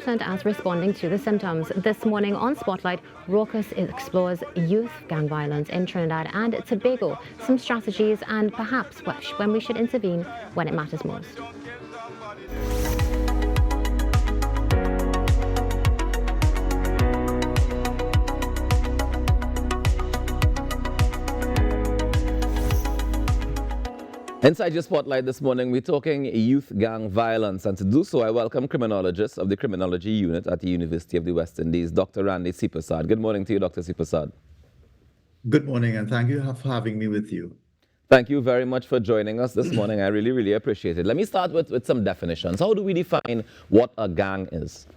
important as responding to the symptoms. This morning on Spotlight, Raucous explores youth gang violence in Trinidad and Tobago, some strategies and perhaps when we should intervene when it matters most. Inside your Spotlight this morning, we're talking youth gang violence. And to do so, I welcome criminologist of the Criminology Unit at the University of the West Indies, Dr. Randy Seepersad. Good morning to you, Dr. Seepersad. Good morning, and thank you for having me with you. Thank you very much for joining us this morning. I really appreciate it. Let me start with some definitions. How do we define what a gang is?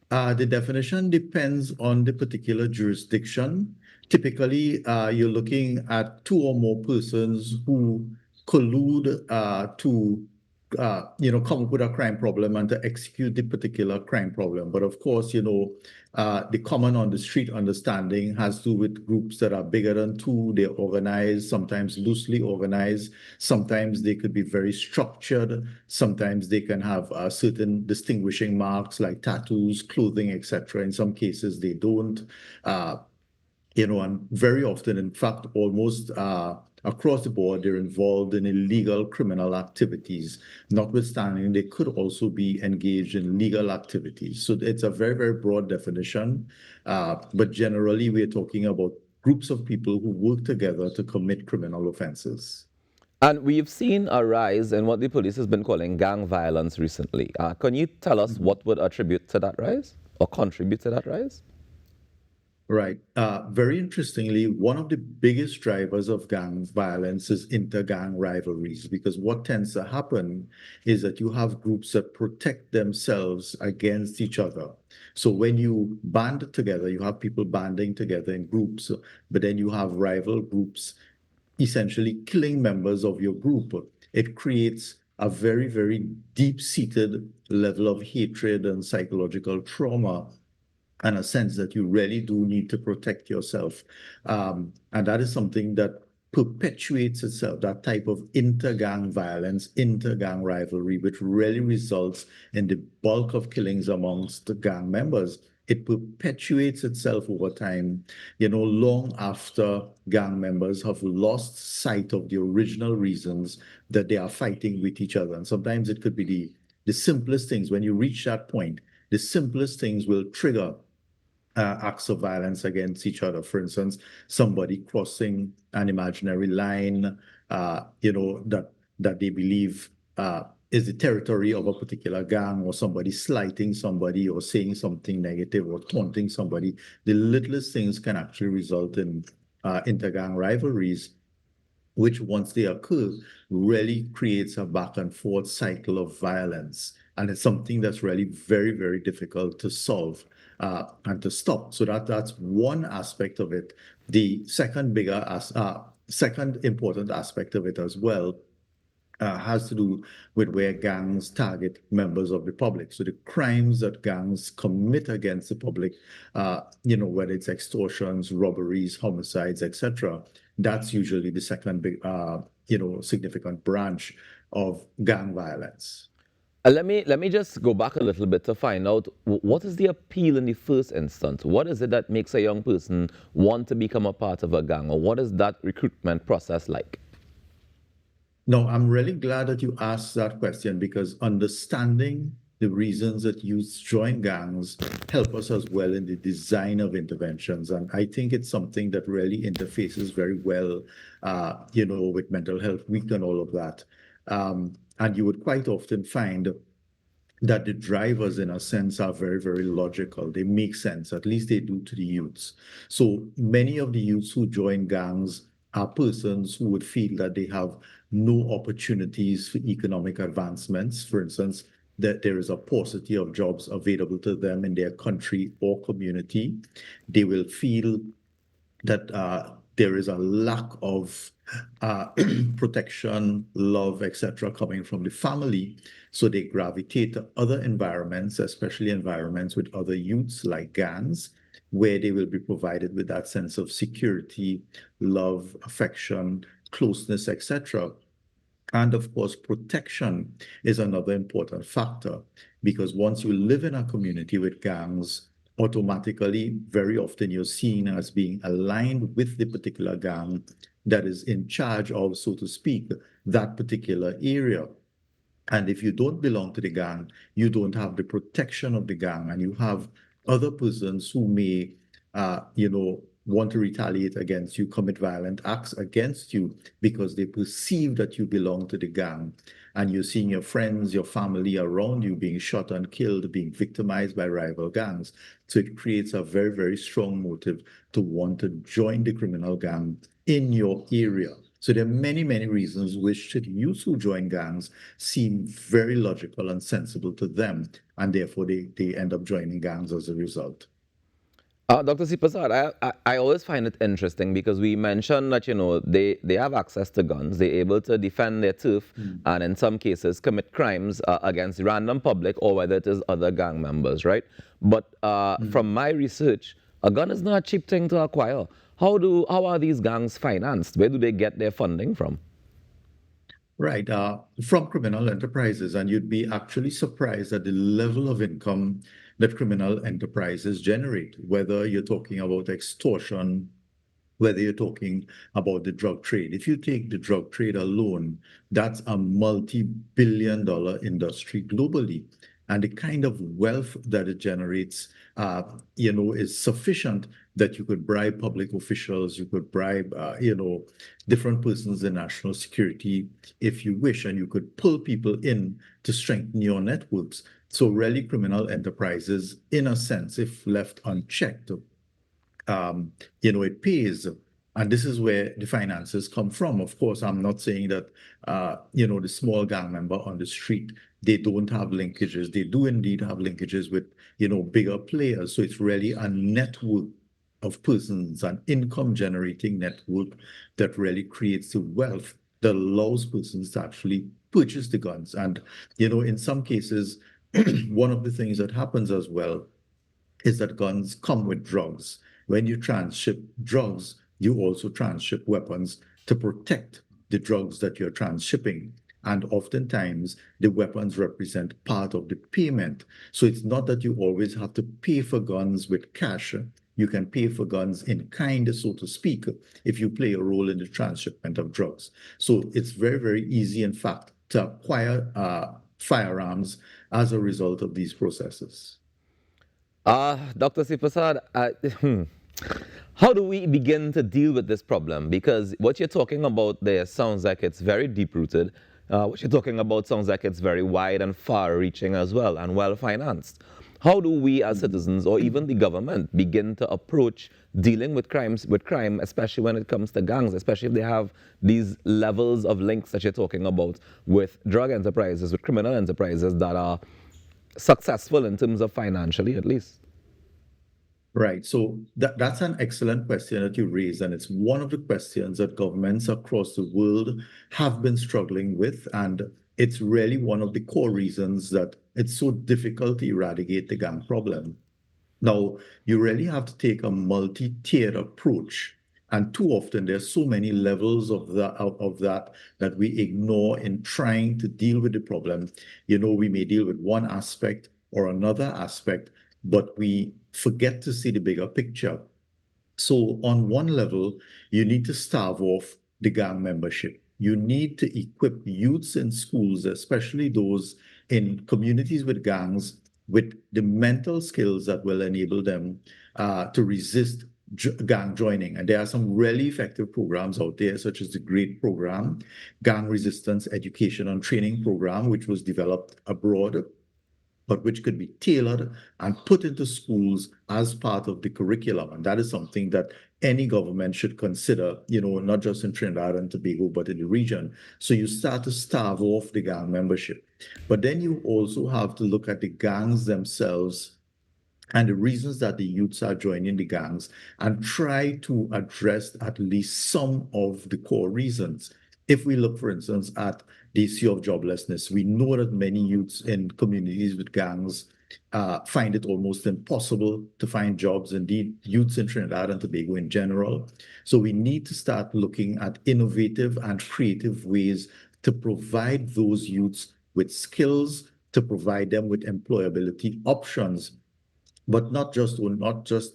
The definition depends on the particular jurisdiction. Typically, you're looking at two or more persons who collude to come up with a crime problem and to execute the particular crime problem. But of course, the common on the street understanding has to do with groups that are bigger than two. They're organized, sometimes loosely organized. Sometimes they could be very structured. Sometimes they can have certain distinguishing marks like tattoos, clothing, etc. In some cases, they don't. And very often, in fact, almost across the board, they're involved in illegal criminal activities. Notwithstanding, they could also be engaged in legal activities. So it's a very broad definition. But generally, we're talking about groups of people who work together to commit criminal offenses. And we've seen a rise in what the police has been calling gang violence recently. Can you tell us what would attribute to that rise or contribute to that rise? Right. Very interestingly, one of the biggest drivers of gang violence is inter-gang rivalries, because what tends to happen is that you have groups that protect themselves against each other. So when you band together, you have people banding together in groups, but then you have rival groups essentially killing members of your group. It creates a very deep-seated level of hatred and psychological trauma, and a sense that you really do need to protect yourself. And that is something that perpetuates itself, that type of inter-gang violence, inter-gang rivalry, which really results in the bulk of killings amongst the gang members. It perpetuates itself over time, long after gang members have lost sight of the original reasons that they are fighting with each other. And sometimes it could be the simplest things. When you reach that point, the simplest things will trigger acts of violence against each other. For instance, somebody crossing an imaginary line, that they believe is the territory of a particular gang, or somebody slighting somebody or saying something negative or taunting somebody. The littlest things can actually result in inter-gang rivalries, which once they occur, really creates a back and forth cycle of violence. And it's something that's really very difficult to solve and to stop. So that's one aspect of it. The second important aspect of it as well has to do with where gangs target members of the public. So the crimes that gangs commit against the public, whether it's extortions, robberies, homicides, etc., that's usually the second big, significant branch of gang violence. Let me just go back a little bit to find out what is the appeal in the first instance. What is it that makes a young person want to become a part of a gang, or what is that recruitment process like? No, I'm really glad that you asked that question, because understanding the reasons that youth join gangs help us as well in the design of interventions. And I think it's something that really interfaces very well, with mental health week and all of that. And you would quite often find that the drivers, in a sense, are very logical. They make sense, at least they do to the youths. So many of the youths who join gangs are persons who would feel that they have no opportunities for economic advancements. For instance, that there is a paucity of jobs available to them in their country or community. They will feel that there is a lack of protection, love, etc., coming from the family. So they gravitate to other environments, especially environments with other youths like gangs, where they will be provided with that sense of security, love, affection, closeness, etc. And of course, protection is another important factor, because once you live in a community with gangs, automatically, very often you're seen as being aligned with the particular gang that is in charge of, so to speak, that particular area. And if you don't belong to the gang, you don't have the protection of the gang, and you have other persons who may, want to retaliate against you, commit violent acts against you because they perceive that you belong to the gang. And you're seeing your friends, your family around you being shot and killed, being victimized by rival gangs. So it creates a very, very strong motive to want to join the criminal gang in your area. So there are many, many reasons which to the youth who join gangs seem very logical and sensible to them, and therefore they end up joining gangs as a result. Dr. Seepersad, I always find it interesting because we mentioned that, they have access to guns, they're able to defend their turf, and in some cases commit crimes against the random public or whether it is other gang members, right? But from my research, a gun is not a cheap thing to acquire. How are these gangs financed? Where do they get their funding from? Right, from criminal enterprises, and you'd be actually surprised at the level of income that criminal enterprises generate, whether you're talking about extortion, whether you're talking about the drug trade. If you take the drug trade alone, that's a multi-billion-dollar industry globally. And the kind of wealth that it generates, is sufficient that you could bribe public officials, you could bribe, different persons in national security if you wish, and you could pull people in to strengthen your networks. So really criminal enterprises, in a sense, if left unchecked, it pays. And this is where the finances come from. Of course, I'm not saying that, the small gang member on the street, they don't have linkages. They do indeed have linkages with, bigger players. So it's really a network of persons, an income generating network that really creates the wealth that allows persons to actually purchase the guns. And, in some cases, one of the things that happens as well is that guns come with drugs. When you transship drugs, you also transship weapons to protect the drugs that you're transshipping. And oftentimes, the weapons represent part of the payment. So it's not that you always have to pay for guns with cash. You can pay for guns in kind, so to speak, if you play a role in the transshipment of drugs. So it's very, very easy, in fact, to acquire firearms as a result of these processes. Dr. Seepersad, how do we begin to deal with this problem? Because what you're talking about there sounds like it's very deep-rooted. What you're talking about sounds like it's very wide and far-reaching as well, and well-financed. How do we as citizens, or even the government, begin to approach dealing with crime, especially when it comes to gangs, especially if they have these levels of links that you're talking about with drug enterprises, with criminal enterprises that are successful in terms of financially, at least? Right. So that's an excellent question that you raised, and it's one of the questions that governments across the world have been struggling with. And it's really one of the core reasons that it's so difficult to eradicate the gang problem. Now, you really have to take a multi-tiered approach. And too often, there's so many levels of that we ignore in trying to deal with the problem. We may deal with one aspect or another aspect, but we forget to see the bigger picture. So on one level, you need to starve off the gang membership. You need to equip youths in schools, especially those in communities with gangs, with the mental skills that will enable them to resist gang joining. And there are some really effective programs out there, such as the GREAT program, Gang Resistance Education and Training program, which was developed abroad, but which could be tailored and put into schools as part of the curriculum. And that is something that any government should consider, not just in Trinidad and Tobago, but in the region. So you start to starve off the gang membership. But then you also have to look at the gangs themselves and the reasons that the youths are joining the gangs, and try to address at least some of the core reasons. If we look, for instance, at the issue of joblessness, we know that many youths in communities with gangs find it almost impossible to find jobs, indeed, youths in Trinidad and Tobago in general. So we need to start looking at innovative and creative ways to provide those youths with skills, to provide them with employability options, but not just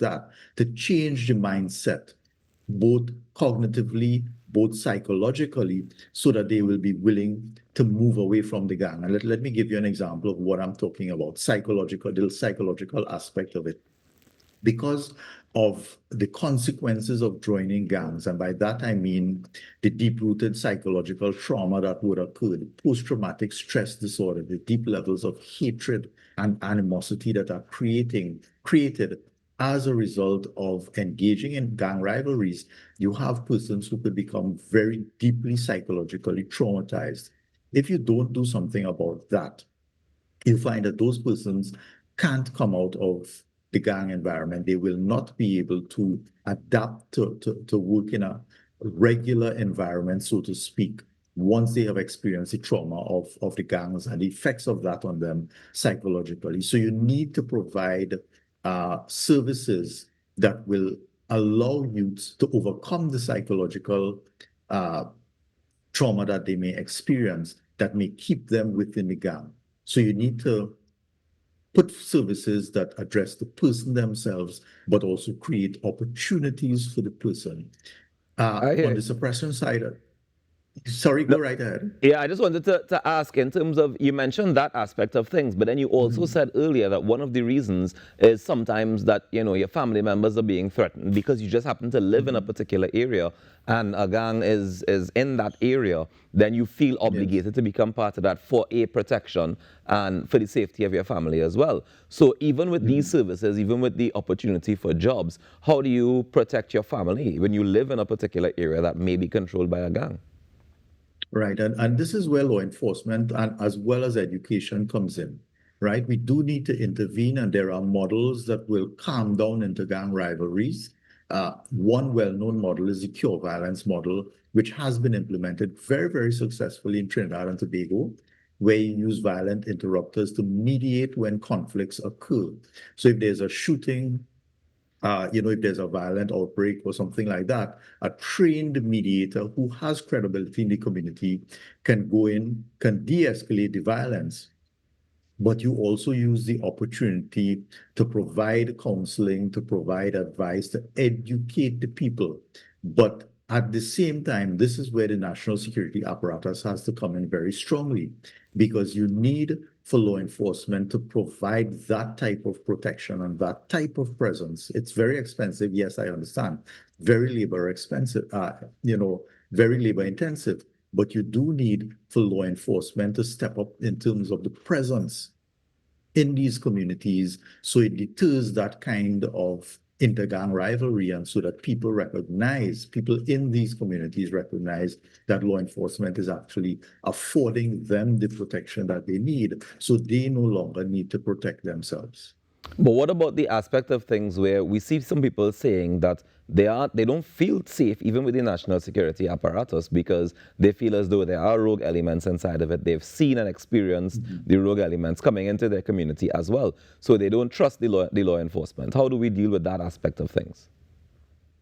that, to change the mindset, both cognitively, both psychologically, so that they will be willing to move away from the gang. And let me give you an example of what I'm talking about, the psychological aspect of it. Because of the consequences of joining gangs, and by that I mean the deep-rooted psychological trauma that would occur, the post-traumatic stress disorder, the deep levels of hatred and animosity that are created as a result of engaging in gang rivalries. You have persons who could become very deeply psychologically traumatized. If you don't do something about that, you find that those persons can't come out of the gang environment. They will not be able to adapt to work in a regular environment, so to speak, once they have experienced the trauma of the gangs and the effects of that on them psychologically. So you need to provide services that will allow youths to overcome the psychological trauma that they may experience that may keep them within the gang. So you need to put services that address the person themselves, but also create opportunities for the person. I hear On the you. suppression side, sorry, No, go right ahead. yeah, I just wanted to ask in terms of, you mentioned that aspect of things, but then you also said earlier that one of the reasons is sometimes that, your family members are being threatened because you just happen to live in a particular area and a gang is in that area, then you feel Yes. obligated to become part of that for a protection and for the safety of your family as well. So even with these services, even with the opportunity for jobs, how do you protect your family when you live in a particular area that may be controlled by a gang? Right. And this is where law enforcement and as well as education comes in, right? We do need to intervene, and there are models that will calm down intergang rivalries. One well-known model is the cure violence model, which has been implemented very, very successfully in Trinidad and Tobago, where you use violent interrupters to mediate when conflicts occur. So if there's a shooting, if there's a violent outbreak or something like that, a trained mediator who has credibility in the community can go in, can de-escalate the violence, but you also use the opportunity to provide counseling, to provide advice, to educate the people. But at the same time, this is where the national security apparatus has to come in very strongly, because you need for law enforcement to provide that type of protection and that type of presence. It's very expensive. Yes, I understand. Very labor expensive, very labor intensive. But you do need for law enforcement to step up in terms of the presence in these communities, so it deters that kind of intergang rivalry, and so that people in these communities recognize that law enforcement is actually affording them the protection that they need, so they no longer need to protect themselves. But what about the aspect of things where we see some people saying that they don't feel safe even with the national security apparatus because they feel as though there are rogue elements inside of it. They've seen and experienced the rogue elements coming into their community as well. So they don't trust the law enforcement. How do we deal with that aspect of things?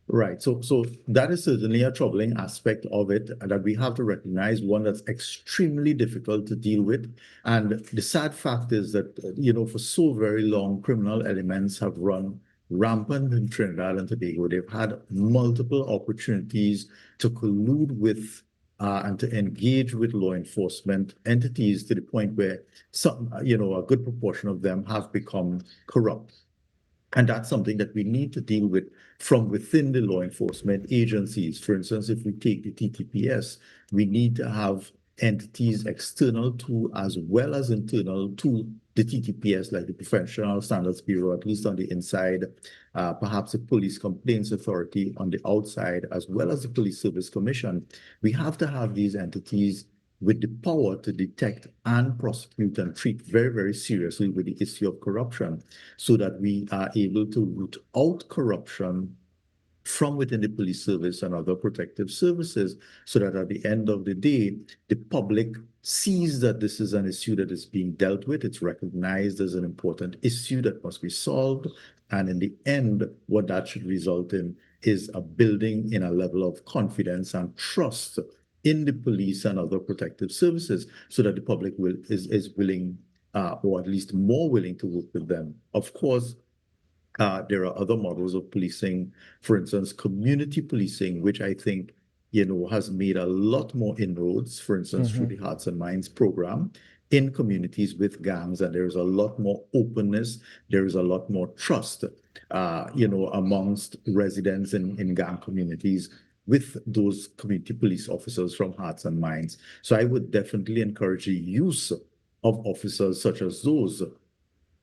Right. So that is certainly a troubling aspect of it that we have to recognize, one that's extremely difficult to deal with. And the sad fact is that, for so very long, criminal elements have run rampant in Trinidad and Tobago. They've had multiple opportunities to collude with and to engage with law enforcement entities, to the point where a good proportion of them have become corrupt. And that's something that we need to deal with from within the law enforcement agencies. For instance, if we take the TTPS, we need to have entities external to as well as internal to the TTPS, like the Professional Standards Bureau, at least on the inside, perhaps the Police Complaints Authority on the outside, as well as the Police Service Commission. We have to have these entities with the power to detect and prosecute and treat very, very seriously with the issue of corruption, so that we are able to root out corruption from within the police service and other protective services, so that at the end of the day, the public sees that this is an issue that is being dealt with. It's recognized as an important issue that must be solved. And in the end, what that should result in is a building in a level of confidence and trust in the police and other protective services, so that the public is willing or at least more willing to work with them. Of course, there are other models of policing, for instance, community policing, which I think, has made a lot more inroads, for instance, through the Hearts and Minds program in communities with gangs. And there's a lot more openness. There is a lot more trust, amongst residents in gang communities with those community police officers from Hearts and Minds. So I would definitely encourage the use of officers such as those,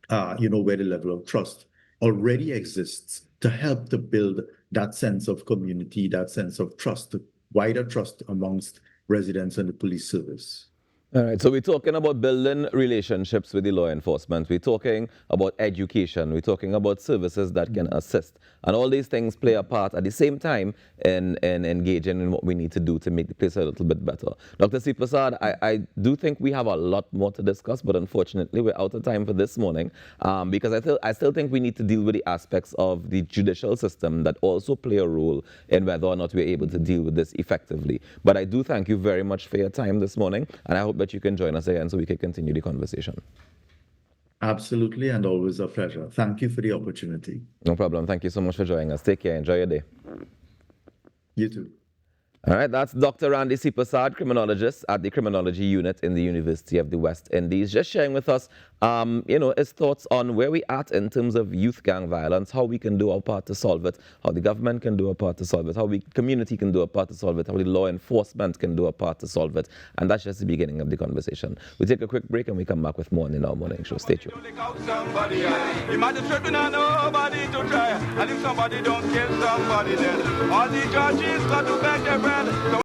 where the level of trust already exists to help to build that sense of community, that sense of trust, wider trust amongst residents and the police service. All right, so we're talking about building relationships with the law enforcement. We're talking about education. We're talking about services that can assist. And all these things play a part at the same time in engaging in what we need to do to make the place a little bit better. Dr. Seepersad, I do think we have a lot more to discuss, but unfortunately we're out of time for this morning because I still think we need to deal with the aspects of the judicial system that also play a role in whether or not we're able to deal with this effectively. But I do thank you very much for your time this morning, and I hope that you can join us again so we can continue the conversation. Absolutely, and always a pleasure. Thank you for the opportunity. No problem. Thank you so much for joining us. Take care. Enjoy your day. You too. All right, that's Dr. Randy Seepersad, criminologist at the Criminology Unit in the University of the West Indies, just sharing with us, his thoughts on where we're at in terms of youth gang violence, how we can do our part to solve it, how the government can do a part to solve it, how the community can do a part to solve it, how the law enforcement can do a part to solve it. And that's just the beginning of the conversation. We take a quick break and we come back with more in our morning show. Stay tuned. All the judges got to beg their bread.